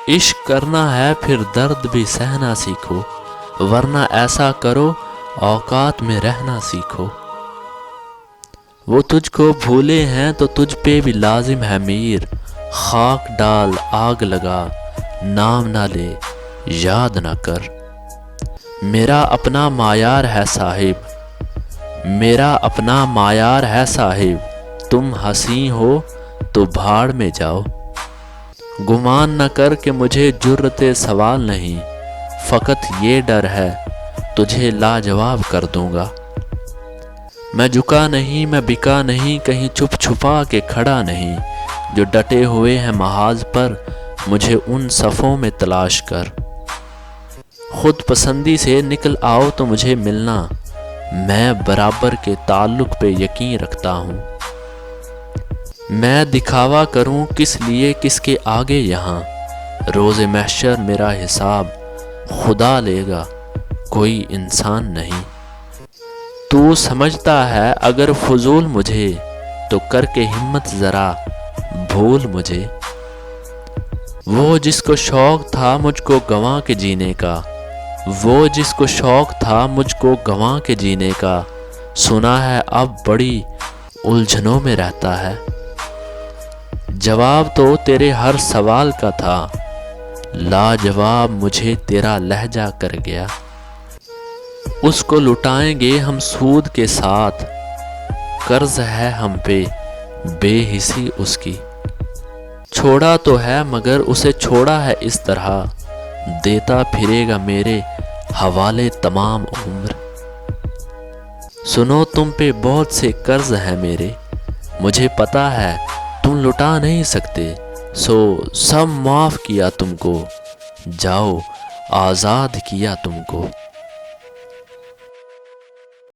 عشق کرنا ہے پھر درد بھی سہنا سیکھو، ورنہ ایسا کرو اوقات میں رہنا سیکھو۔ وہ تجھ کو بھولے ہیں تو تجھ پہ بھی لازم ہے میر، خاک ڈال آگ لگا نام نہ لے یاد نہ کر۔ میرا اپنا معیار ہے صاحب، میرا اپنا معیار ہے صاحب، تم حسین ہو تو بھاڑ میں جاؤ۔ گمان نہ کر کہ مجھے جرأت سوال نہیں، فقط یہ ڈر ہے تجھے لاجواب کر دوں گا۔ میں جھکا نہیں میں بکا نہیں، کہیں چھپ چھپا کے کھڑا نہیں، جو ڈٹے ہوئے ہیں محاذ پر مجھے ان صفوں میں تلاش کر۔ خود پسندی سے نکل آؤ تو مجھے ملنا، میں برابر کے تعلق پہ یقین رکھتا ہوں۔ میں دکھاوا کروں کس لیے کس کے آگے یہاں، روز محشر میرا حساب خدا لے گا کوئی انسان نہیں۔ تو سمجھتا ہے اگر فضول مجھے تو کر کے ہمت ذرا بھول مجھے۔ وہ جس کو شوق تھا مجھ کو گنوا کے جینے کا، وہ جس کو شوق تھا مجھ کو گنوا کے جینے کا، سنا ہے اب بڑی الجھنوں میں رہتا ہے۔ جواب تو تیرے ہر سوال کا تھا، لاجواب مجھے تیرا لہجہ کر گیا۔ اس کو لٹائیں گے ہم سود کے ساتھ، قرض ہے ہم پہ بے حسی اس کی۔ چھوڑا تو ہے مگر اسے چھوڑا ہے اس طرح، دیتا پھرے گا میرے حوالے تمام عمر۔ سنو تم پہ بہت سے قرض ہیں میرے، مجھے پتا ہے تم لٹا نہیں سکتے، سو سب معاف کیا تم کو، جاؤ آزاد کیا تم کو۔